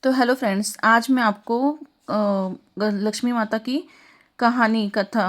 तो hello friends, आज मैं आपको लक्ष्मी माता की कहानी कथा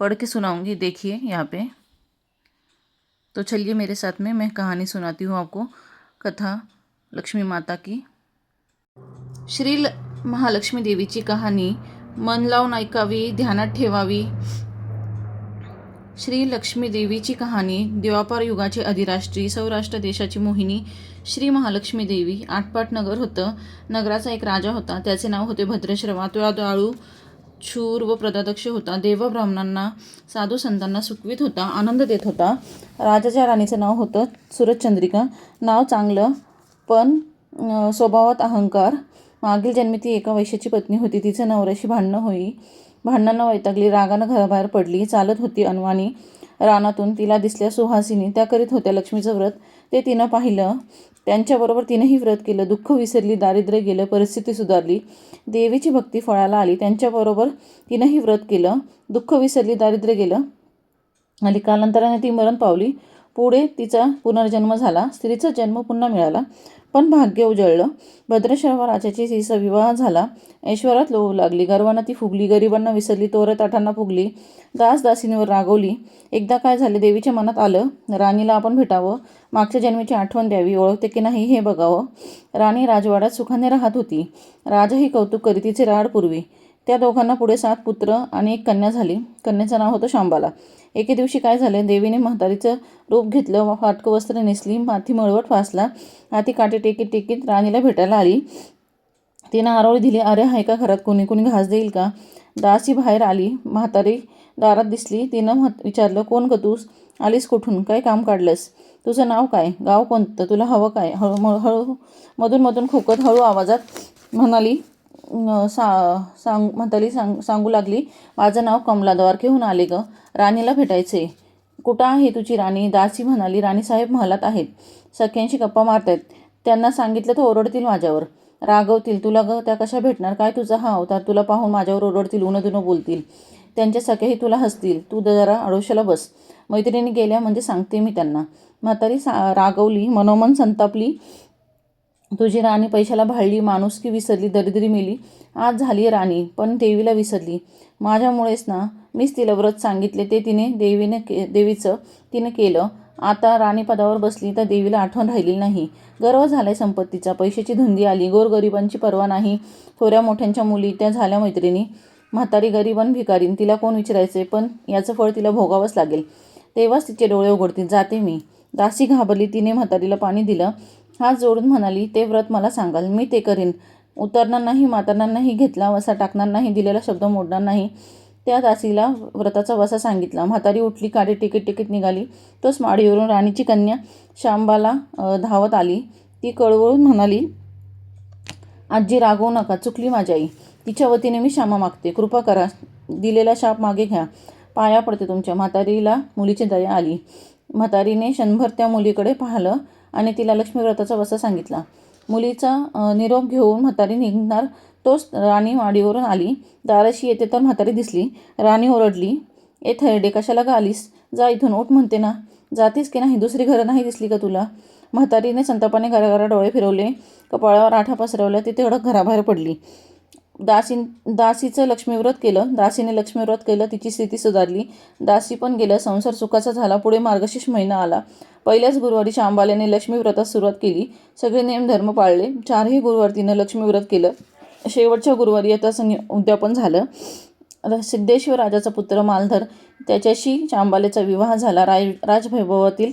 पढ़ के सुनाऊंगी। देखिए यहाँ पे। तो चलिए मेरे साथ में मैं कहानी सुनाती हूँ आपको। कथा लक्ष्मी माता की। महालक्ष्मी देवीची कहाणी मन लावून ऐकावी, ध्यानात ठेवावी। श्री लक्ष्मी देवीची कहाणी द्वापार युगाची अधिराष्ट्री, सौराष्ट्र देशाची मोहिनी श्री महालक्ष्मी देवी. आटपाट नगर होतं. नगराचा एक राजा होता. त्याचे नाव होते भद्रश्रवा. तो दयाळू, शूर व प्रदादक्ष होता. देव ब्राह्मणांना, साधू संतांना सुखवीत होता, आनंद देत होता. राजाच्या राणीचं नाव होतं सुरचंद्रिका. नाव चांगलं, पण स्वभावात अहंकार. मागील जन्मी ती एका वैश्याची पत्नी होती. तिचं नवऱ्याशी भांडणांना वैतागली, रागानं घराबाहेर पडली. चालत होती अनवाणी रानातून. तिला दिसल्या सुहासिनी. त्या करीत होत्या लक्ष्मीचं व्रत. ते तिनं पाहिलं. त्यांच्याबरोबर तिनंही व्रत केलं. दुःख विसरली, दारिद्र्य गेलं, परिस्थिती सुधारली. देवीची भक्ती फळाला आली. त्यांच्याबरोबर तिनंही व्रत केलं. दुःख विसरली, दारिद्र्य गेलं आणि कालांतराने ती मरण पावली. पुढे तिचा पुनर्जन्म झाला. स्त्रीचा जन्म पुन्हा मिळाला, पण भाग्य उजळलं. भद्रश्रवा राजाची तिचा विवाह झाला. ऐश्वर्यात लोळू लागली. गर्वानं ती फुगली. गरिबांना विसरली, ताठांना फुगली. दासींवर रागवली. एकदा काय झाले, देवीच्या मनात आलं, राणीला आपण भेटावं, मागच्या जन्मीची आठवण द्यावी, ओळखते की नाही हे बघावं. राणी राजवाड्यात सुखाने राहत होती. राजाही कौतुक करी. तिचे लाड पूर्वी. त्या दोघांना पुढे 7 पुत्र आणि एक कन्या झाली. कन्याचं नाव होतं शांबाला. एके दिवशी काय झाले, देवीने म्हातारीचं रूप घेतलं. फाटकं वस्त्र नेसली, माथी मळवट फासला, हाती काठी टेकीत राणीला भेटायला आली. तिनं आरोळी दिली. अरे हाय का घरात कोणी? कोणी घास देईल का? दासी बाहेर आली. म्हातारी दारात दिसली. तिनं विचारलं, कोण ग तूस? आलीस कुठून? काय काम काढलंस? तुझं नाव काय? गाव कोणतं? तुला हवं काय? हळू मधून खोकत हळू आवाजात म्हणाली. म्हातारी सांगू लागली, माझं नाव कमला, द्वारकेहून आले ग, राणीला भेटायचे. कुठं आहे तुझी राणी? दासी म्हणाली, राणीसाहेब महालात आहेत, सख्यांशी गप्पा मारतायत. त्यांना सांगितलं तर ओरडतील माझ्यावर, रागवतील. तुला ग त्या कशा भेटणार? काय तुझा हा अवतार? तुला पाहून माझ्यावर ओरडतील, उनं बोलतील. त्यांच्या सख्याही तुला हसतील. तू जरा आडोशाला बस. मैत्रिणी गेल्या म्हणजे सांगते मी त्यांना. म्हातारी रागवली, मनोमन संतापली. तुझी राणी पैशाला भाळली, माणुसकी विसरली, दरिद्री मेली. आज झाली राणी, पण देवीला विसरली. माझ्यामुळेच ना. मीच तिला व्रत सांगितले ते देवीचं तिनं केलं. आता राणीपदावर बसली तर देवीला आठवण राहिली नाही. गर्व झालाय संपत्तीचा, पैशाची धुंदी आली, गोरगरिबांची पर्वा नाही. थोड्या मोठ्यांच्या मुली त्या झाल्या मैत्रिणी. म्हातारी गरिबान भिकारीन, तिला कोण विचारायचे? पण याचं फळ तिला भोगावंच लागेल. तेव्हाच तिचे डोळे उघडतील. जाते मी. दासी घाबरली. तिने म्हातारीला पाणी दिलं. हात जोडून म्हणाली, ते व्रत मला सांगाल, मी ते करीन. उतरणार नाही, मातरणार नाही, घेतला वसा टाकणार नाही, दिलेला शब्द मोडणार नाही. त्या दासीला व्रताचा वसा सांगितला. म्हातारी उठली, काठी टिकीट निघाली. तोच माडीवरून राणीची कन्या शांबाला धावत आली. ती कळवळून म्हणाली, आजी रागवू नका, चुकली माझी आई. तिच्या वतीने मी क्षमा मागते, कृपा करा, दिलेला शाप मागे घ्या, पाया पडते तुमच्या. म्हातारीला मुलीची दया आली. म्हातारीने क्षणभर त्या मुलीकडे पाहिलं आणि तिला लक्ष्मी व्रताचा वसा सांगितला. मुलीचा निरोप घेऊन म्हातारी निघणार, तोच राणी माडीवरून आली. दाराशी येते तर म्हातारी दिसली. राणी ओरडली, ए थैरडे, कशाला गा आलीस? जा इथून, उठ म्हणते ना. जातीस की नाही? दुसरी घरं नाही दिसली का तुला? म्हातारीने संतापाने घराघरा डोळे फिरवले, कपाळावर आठा पसरवला. ती तेवढं घराबाहेर पडली. दासीचं लक्ष्मीव्रत केलं. दासीने लक्ष्मीव्रत केलं. तिची स्थिती सुधारली. दासी पण गेलं. संसार सुखाचा झाला. पुढे मार्गशीर्ष महिना आला. पहिल्याच गुरुवारी शांबाल्याने लक्ष्मीव्रतास सुरुवात केली. सगळे नेमधर्म पाळले. 4ही गुरुवार तिनं लक्ष्मीव्रत केलं. शेवटच्या गुरुवारी याचं उद्यापन झालं. सिद्धेश्वर राजाचा पुत्र मालधर, त्याच्याशी शांबालेचा विवाह झाला. राजवैभवातील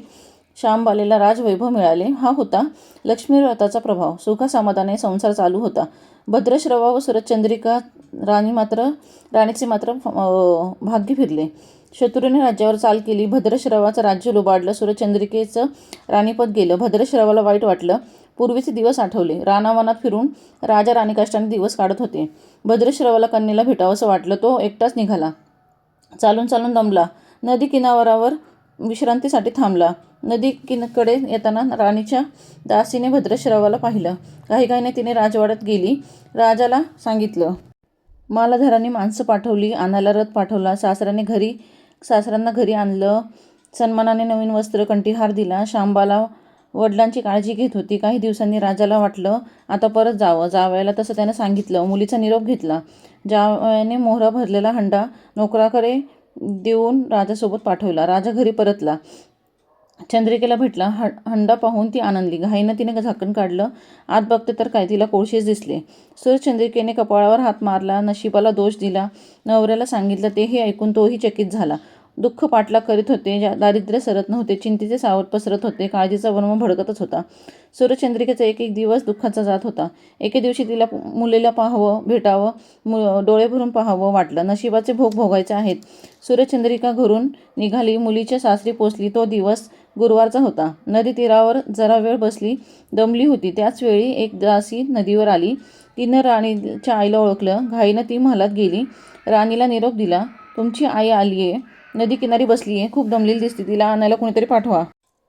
शांबालेला राजवैभव मिळाले. हा होता लक्ष्मीव्रताचा प्रभाव. सुखासमाधाने संसार चालू होता. भद्रश्रवा व सुरचंद्रिका राणीचे मात्र भाग्य फिरले. शत्रूने राज्यावर चाल केली. भद्रश्रवाचं राज्य लुबाडलं. सुरचंद्रिकेचं राणीपद गेलं. भद्रश्रवाला वाईट वाटलं. पूर्वीचे दिवस आठवले. रानावनात फिरून राजा राणी कष्टाने दिवस काढत होते. भद्रश्रवाला कन्येला भेटावंसं वाटलं. तो एकटाच निघाला. चालून दमला. नदी किनाऱ्यावर विश्रांतीसाठी थांबला. नदीकडे येताना राणीच्या दासीने भद्रश्रवाला पाहिलं. घाईघाईने तिने राजवाड्यात गेली. राजाला सांगितलं, मालाधारांनी माणसं पाठवली, आणायला रथ पाठवला. सासऱ्यांना घरी आणलं. सन्मानाने नवीन वस्त्र, कंठीहार दिला. शांबाला वडिलांची काळजी घेत होती. काही दिवसांनी राजाला वाटलं आता परत जावं. जावयाला तसं त्यानं सांगितलं. मुलीचा निरोप घेतला. जावयाने मोहरा भरलेला हंडा नोकराकडे देऊन राजासोबत पाठवला. राजा घरी परतला. चंद्रिकेला भेटला. हंडा पाहून ती आनंदली. घाईनं तिने झाकण काढलं. आत बघते तर काय, तिला कोळशेच दिसले. चंद्रिकेने कपाळावर हात मारला. नशिबाला दोष दिला. नवऱ्याला सांगितलं. तेही ऐकून तोही चकित झाला. दुःख पाठलाग करीत होते. दारिद्र्य सरत नव्हते. चिंतेचे सावट पसरत होते. काळजीचा वर्म भडकतच होता. सूर्यचंद्रिकेचा एक एक दिवस दुःखाचा जात होता. एके दिवशी तिला मुलीला पाहावं, भेटावं, डोळे भरून पाहावं वाटलं. नशिबाचे भोग भोगायचे आहेत. सूर्यचंद्रिका घरून निघाली. मुलीच्या सासरी पोचली. तो दिवस गुरुवारचा होता. नदी तीरावर जरा वेळ बसली. दमली होती. त्याच वेळी एक दासी नदीवर आली. तिनं राणीच्या आईला ओळखलं. घाईनं ती महालात गेली. राणीला निरोप दिला. तुमची आई आलीये. नदी किनारी बसलीये. खूप दमलेली दिसते. तिला आणायला कुणीतरी पाठवा.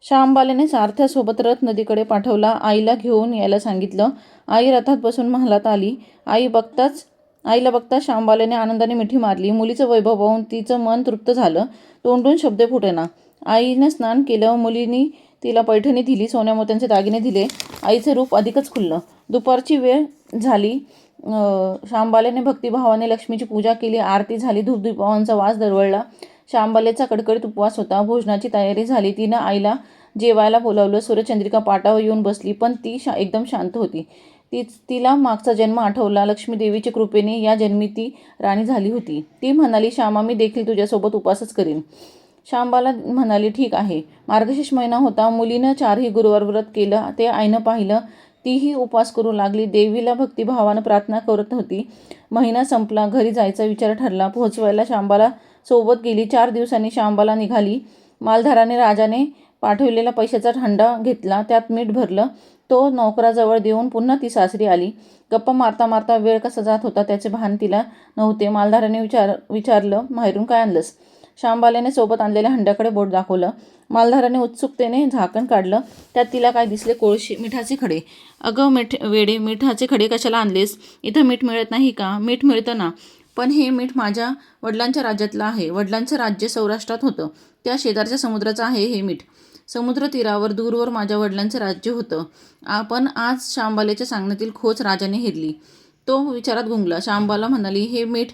श्यामबालेने सारथ्यासोबत रथ नदीकडे पाठवला. आईला घेऊन यायला सांगितलं. आई रथात बसून महालात आली. आईला बघताच श्यामबालेने आनंदाने मिठी मारली. मुलीचं वैभव पाहून तिचं मन तृप्त झालं. तोंडून शब्द फुटेना. आईनं स्नान केलं. मुलीनी तिला पैठणी दिली. सोन्या मोत्यांचे दागिने दिले. आईचं रूप अधिकच खुललं. दुपारची वेळ झाली. श्यामबालेने भक्तिभावाने लक्ष्मीची पूजा केली. आरती झाली. धूपदीपांचा वास दरवळला. श्यामबालेचा कडकडीत उपवास होता. भोजनाची तयारी झाली. तिनं आईला जेवायला बोलावलं. सूर्यचंद्रिका पाटावर येऊन बसली. पण ती एकदम शांत होती. तिला मागचा जन्म आठवला. लक्ष्मी देवीच्या कृपेने या जन्मी ती राणी झाली होती. ती म्हणाली, श्यामा, मी देखील तुझ्यासोबत उपवासच करीन. श्यामबाला म्हणाली, ठीक आहे. मार्गशीर्ष महिना होता. मुलीनं 4ही गुरुवार व्रत केलं. ते आईनं पाहिलं. तीही उपवास करू लागली. देवीला भक्तिभावानं प्रार्थना करत होती. महिना संपला. घरी जायचा विचार ठरला. पोहोचवायला श्यामबाला सोबत गेली. 4 दिवसांनी श्यामबाला निघाली. मालधाराने राजाने पाठवलेला पैशाचा हंडा घेतला. त्यात मीठ भरलं. तो नोकराजवळ देऊन पुन्हा ती सासरी आली. गप्पा मारता मारता वेळ कसा जात होता त्याचे भान तिला नव्हते. मालधाराने विचारलं, माहेरून काय आणलंस? श्यामबालेने सोबत आणलेल्या हंड्याकडे बोट दाखवलं. मालधाराने उत्सुकतेने झाकण काढलं. त्यात तिला काय दिसले? कोळशे, मिठाचे खडे. अगं वेडे, मिठाचे खडे कशाला आणलेस? इथं मीठ मिळत नाही का? मीठ मिळतं ना, पण हे मीठ माझ्या वडिलांच्या राज्यातलं आहे. वडिलांचं राज्य सौराष्ट्रात होतं. त्या शेजारच्या समुद्राचं आहे हे मीठ. समुद्र तीरावर दूरवर माझ्या वडिलांचं राज्य होतं. पण आज श्यामबालेच्या सांगण्यातील खोच राजाने हेरली. तो विचारात गुंगला. श्यामबाला म्हणाली, हे मीठ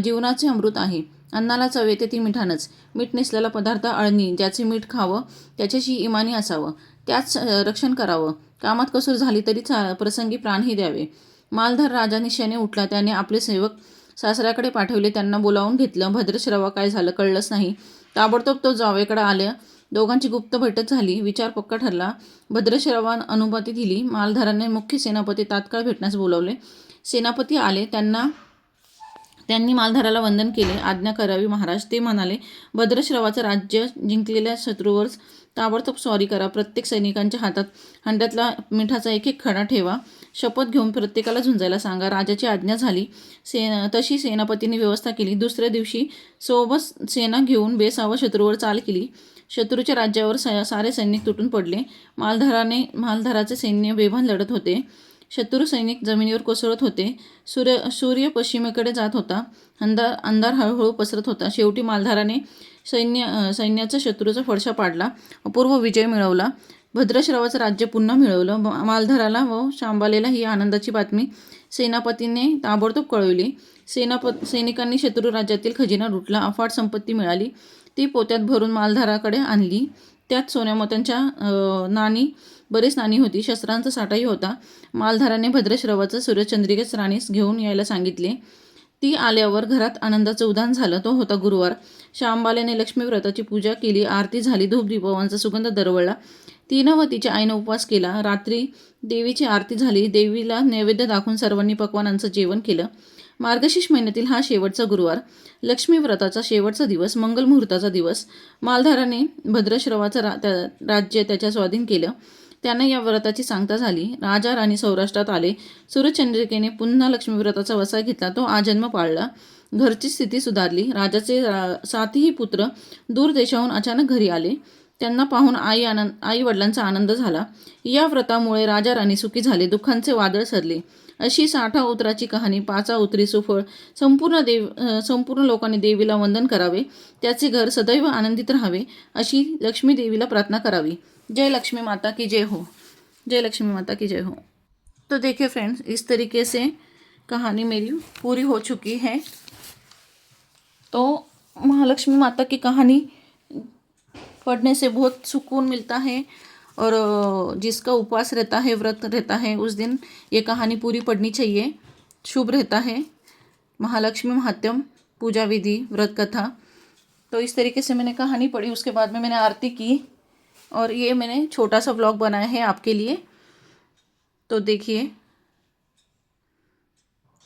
जीवनाचे अमृत आहे. अन्नाला चव येते ती मिठानंच. मीठ नसलेला पदार्थ अळणी. ज्याचे मीठ खावं त्याच्याशी इमानी असावं. त्याच रक्षण करावं. कामात कसूर झाली तरी प्रसंगी प्राणही द्यावे. मालधार राजा निश्चयाने उठला. त्याने आपले सेवक सासऱ्याकडे पाठवले. त्यांना बोलावून घेतलं. भद्रश्रवा काय झालं कळलंच नाही. ताबडतोब तो जावेकडे आल्या. दोघांची गुप्त बैठक झाली. विचार पक्का ठरला. भद्रश्रवान अनुमती दिली. मालधाराने मुख्य सेनापती तात्काळ भेटण्यास बोलावले. सेनापती आले. त्यांनी मालधाराला वंदन केले. आज्ञा करावी महाराज. ते म्हणाले, भद्रश्रवाचं राज्य जिंकलेल्या शत्रूवर ताबडतोब स्वारी करा. प्रत्येक सैनिकांच्या हातात हंड्यातला मिठाचा एक एक खडा ठेवा. शपथ घेऊन प्रत्येकाला झुंजायला सांगा. राजाची आज्ञा झाली. तशी सेनापतींनी व्यवस्था केली. दुसऱ्या दिवशी सोबत सेना घेऊन बेसावं शत्रूवर चाल केली. शत्रूच्या राज्यावर सारे सैनिक तुटून पडले. मालधाराचे सैन्य बेभान लढत होते. शत्रू सैनिक जमिनीवर कोसळत होते. सूर्य पश्चिमेकडे जात होता. अंधार हळूहळू पसरत होता. शेवटी मालधाराने सैन्याचा शत्रूचा फडशा पाडला. अपूर्व विजय मिळवला. भद्रश्रवाचं राज्य पुन्हा मिळवलं. मालधाराला व श्यामबालेला ही आनंदाची बातमी सेनापतीने ताबडतोब कळवली. सैनिकांनी शत्रू राज्यातील खजिना लुटला. अफाट संपत्ती मिळाली. ती पोत्यात भरून मालधाराकडे आणली. त्यात सोन्या मोत्यांच्या बरेच नाणी होती. शस्त्रांचा साठाही होता. मालधाराने भद्रश्रवाचं सूर्यचंद्रिकेच राणीस घेऊन यायला सांगितले. ती आल्यावर घरात आनंदाचं उधाण झालं. तो होता गुरुवार. श्यामबालेने लक्ष्मी व्रताची पूजा केली. आरती झाली. धूपदीपवांचा सुगंध दरवळला. तिनं व तिच्या आईनं उपवास केला. रात्री देवीची आरती झाली. देवीला नैवेद्य दाखवून सर्वांनी पक्वानांचं जेवण केलं. मार्गशीर्ष महिन्यातील हा शेवटचा गुरुवार. लक्ष्मी व्रताचा शेवटचा दिवस. मंगल मुहूर्ताचा दिवस. मालधाराने भद्रश्रवाचं राज्य त्याच्या स्वाधीन केलं. त्यानं या व्रताची सांगता झाली. राजा राणी सौराष्ट्रात आले. सूर्यचंद्रिकेने पुन्हा लक्ष्मी व्रताचा वसा घेतला. तो आजन्म पाळला. घरची स्थिती सुधारली. राजाचे 7ही पुत्र दूर देशाहून अचानक घरी आले. त्यांना पाहून आई वडिलांचा आनंद झाला. या व्रतामुळे राजा राणी सुखी झाले. दुःखांचे वादळ सरले. अशी 6 उतराची कहाणी. 5 उतरी सुफळ. संपूर्ण लोकांनी देवीला वंदन करावे. त्याचे घर सदैव आनंदित राहावे अशी लक्ष्मी देवीला प्रार्थना करावी. जय लक्ष्मी माता की जय हो। जय लक्ष्मी माता की जय हो। तो देखिए फ्रेंड्स, इस तरीके से कहानी मेरी पूरी हो चुकी है। तो महालक्ष्मी माता की कहानी पढ़ने से बहुत सुकून मिलता है, और जिसका उपवास रहता है, व्रत रहता है, उस दिन ये कहानी पूरी पढ़नी चाहिए, शुभ रहता है। महालक्ष्मी महात्म्य, पूजा विधि, व्रत कथा। तो इस तरीके से मैंने कहानी पढ़ी, उसके बाद में मैंने आरती की, और ये मैंने छोटा सा व्लॉग बनाया है आपके लिए। तो देखिए,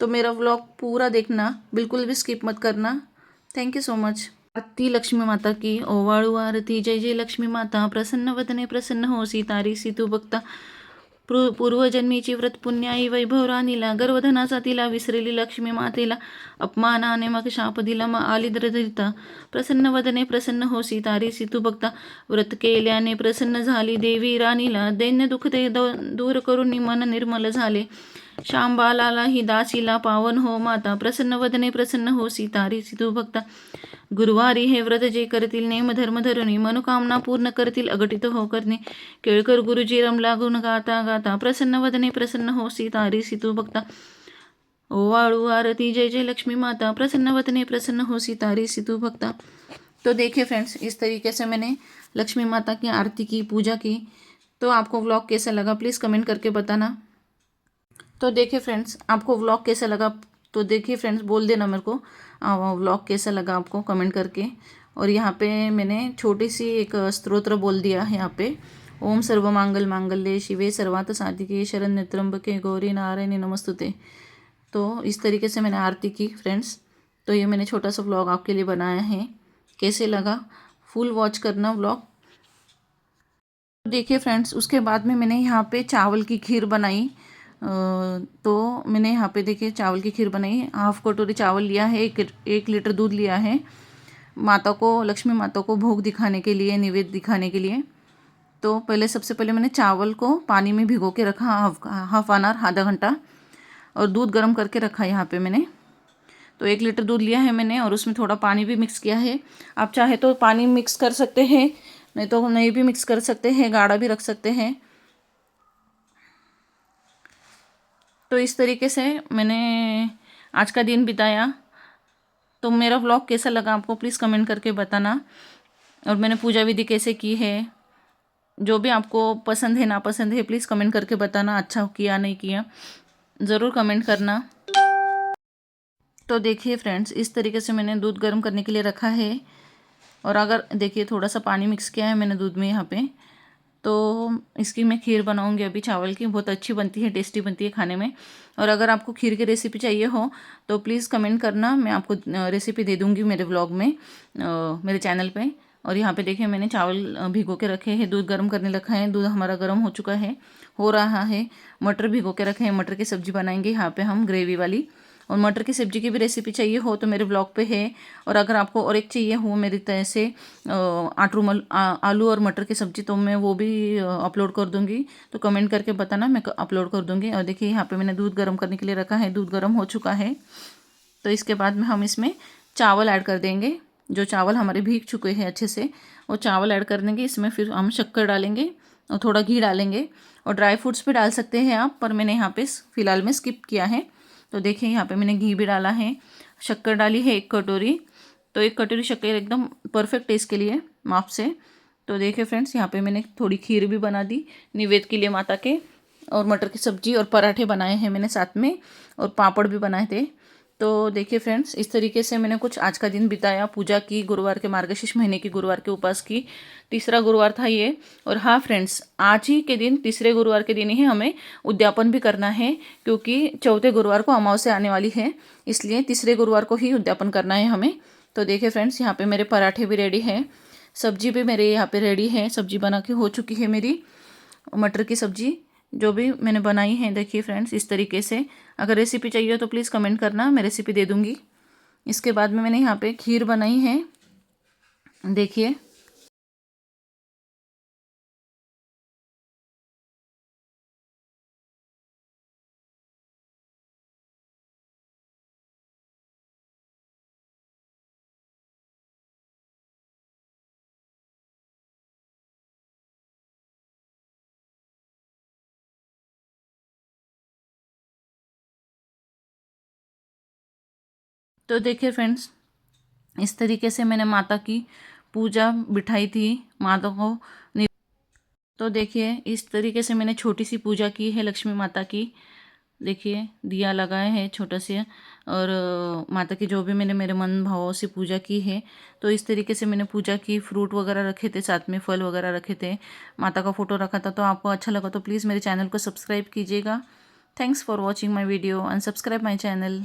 तो मेरा व्लॉग पूरा देखना, बिल्कुल भी स्किप मत करना। Thank you so much. Aarti Lakshmi माता की। ओवाळू आरती। जय जय लक्ष्मी माता, प्रसन्न वदने प्रसन्न होसी, तारीसी तू बघता पूर्वजन्मीची व्रत पुण्याई वैभव राणीला, गर्वधनाचा तिला विसरेली लक्ष्मी मातेला, अपमानाने मग शाप दिला मग आली धरिता, प्रसन्न वदने प्रसन्न होसी, तारीसी तू बघता व्रत केल्याने प्रसन्न झाली देवी राणीला, दैन्य दुःख ते दूर करून मन निर्मल झाले, शांबालाला ही दासीला पावन हो माता, प्रसन्न वदने प्रसन्न होसी, तारीसी तू बघता गुरुवारी हे व्रत जे करतील नेम धर्म धरुणी, मनोकामना पूर्ण करतील अघटित हो करणे, केळकर गुरुजी रमला गुण गाता गाता, प्रसन्न वदने प्रसन्न होसी, तारीसी तू बघता ओवाळू आरती। जय जय लक्ष्मी माता, प्रसन्न वदने प्रसन्न होसी, तारीसी तू बघता। तो देखिए फ्रेंड्स, इस तरीके से मैंने लक्ष्मी माता की आरती की, पूजा की। तो आपको व्लॉग कैसा लगा प्लीज़ कमेंट करके बताना। तो देखिए फ्रेंड्स, आपको व्लॉग कैसा लगा, तो देखिए फ्रेंड्स, बोल देना मेरे को व्लॉग कैसा लगा आपको, कमेंट करके। और यहाँ पे मैंने छोटी सी एक स्तोत्र बोल दिया है यहाँ पे, ओम सर्वमांगल मांगल्ये शिवे सर्वार्थ साधिके शरण्ये त्र्यंबके गौरी नारायणी नमस्तुते। तो इस तरीके से मैंने आरती की फ्रेंड्स। तो ये मैंने छोटा सा व्लॉग आपके लिए बनाया है, कैसे लगा फुल वॉच करना व्लॉग। देखिए फ्रेंड्स, उसके बाद में मैंने यहाँ पे चावल की खीर बनाई। तो मैंने यहाँ पे देखिए चावल की खीर बनाई, हाफ कटोरी चावल लिया है, एक लीटर दूध लिया है, माता को, लक्ष्मी माता को भोग दिखाने के लिए, निवेद्य दिखाने के लिए। तो पहले सबसे पहले मैंने चावल को पानी में भिगो के रखा, हाफ एन आवर, आधा घंटा, और दूध गर्म करके रखा यहाँ पे मैंने। तो 1 लीटर दूध लिया है मैंने, और उसमें थोड़ा पानी भी मिक्स किया है। आप चाहे तो पानी मिक्स कर सकते हैं, नहीं तो नहीं भी मिक्स कर सकते हैं, गाढ़ा भी रख सकते हैं। तो इस तरीके से मैंने आज का दिन बिताया। तो मेरा व्लॉग कैसा लगा आपको प्लीज़ कमेंट करके बताना, और मैंने पूजा विधि कैसे की है, जो भी आपको पसंद है नापसंद है प्लीज़ कमेंट करके बताना, अच्छा किया नहीं किया ज़रूर कमेंट करना। तो देखिए फ्रेंड्स, इस तरीके से मैंने दूध गर्म करने के लिए रखा है, और अगर देखिए थोड़ा सा पानी मिक्स किया है मैंने दूध में यहाँ पे। तो इसकी मैं खीर बनाऊंगी अभी चावल की, बहुत अच्छी बनती है, टेस्टी बनती है खाने में। और अगर आपको खीर की रेसिपी चाहिए हो तो प्लीज़ कमेंट करना, मैं आपको रेसिपी दे दूंगी मेरे व्लॉग में, मेरे चैनल पे। और यहाँ पे देखिए मैंने चावल भिगो के रखे हैं, दूध गर्म करने रखा है, दूध हमारा गर्म हो चुका है, हो रहा है। मटर भिगो के रखे हैं, मटर की सब्ज़ी बनाएंगे यहाँ पे हम, ग्रेवी वाली। और मटर की सब्ज़ी की भी रेसिपी चाहिए हो तो मेरे ब्लॉग पे है। और अगर आपको और एक चाहिए हो मेरी तरह से आलू और मटर की सब्ज़ी, तो मैं वो भी अपलोड कर दूँगी। तो कमेंट करके बताना, मैं अपलोड कर दूँगी। और देखिए यहाँ पे मैंने दूध गर्म करने के लिए रखा है, दूध गर्म हो चुका है। तो इसके बाद में हम इसमें चावल ऐड कर देंगे, जो चावल हमारे भीग चुके हैं अच्छे से, वो चावल ऐड कर देंगे इसमें। फिर हम शक्कर डालेंगे और थोड़ा घी डालेंगे, और ड्राई फ्रूट्स भी डाल सकते हैं आप, पर मैंने यहाँ पे फ़िलहाल में स्किप किया है। तो देखिए यहाँ पे मैंने घी भी डाला है, शक्कर डाली है 1 कटोरी। तो 1 कटोरी शक्कर एकदम परफेक्ट टेस्ट के लिए माप से। तो देखिए फ्रेंड्स, यहाँ पे मैंने थोड़ी खीर भी बना दी निवेद्य के लिए माता के, और मटर की सब्ज़ी और पराठे बनाए हैं मैंने साथ में, और पापड़ भी बनाए थे। तो देखिए फ्रेंड्स, इस तरीके से मैंने कुछ आज का दिन बिताया, पूजा की, गुरुवार के, मार्गशीर्ष महीने की गुरुवार के उपास की, तीसरा गुरुवार था ये। और हाँ फ्रेंड्स, आज ही के दिन, तीसरे गुरुवार के दिन ही हमें उद्यापन भी करना है, क्योंकि चौथे गुरुवार को अमावस्या आने वाली है, इसलिए तीसरे गुरुवार को ही उद्यापन करना है हमें। तो देखिए फ्रेंड्स, यहाँ पे मेरे पराठे भी रेडी हैं, सब्जी भी मेरे यहाँ पे रेडी है, सब्जी बना के हो चुकी है मेरी, मटर की सब्जी जो भी मैंने बनाई है। देखिए फ्रेंड्स, इस तरीके से अगर रेसिपी चाहिए तो प्लीज़ कमेंट करना, मैं रेसिपी दे दूँगी। इसके बाद में मैंने यहाँ पे खीर बनाई है, देखिए। तो देखिए फ्रेंड्स, इस तरीके से मैंने माता की पूजा बिठाई थी माता को। तो देखिए इस तरीके से मैंने छोटी सी पूजा की है लक्ष्मी माता की। देखिए दिया लगाए हैं छोटा सा, और माता की जो भी मैंने मेरे मन भावों से पूजा की है। तो इस तरीके से मैंने पूजा की, फ्रूट वगैरह रखे थे, साथ में फल वगैरह रखे थे, माता का फ़ोटो रखा था। तो आपको अच्छा लगा तो प्लीज़ मेरे चैनल को सब्सक्राइब कीजिएगा। Thanks for watching my video end subscribe my channel.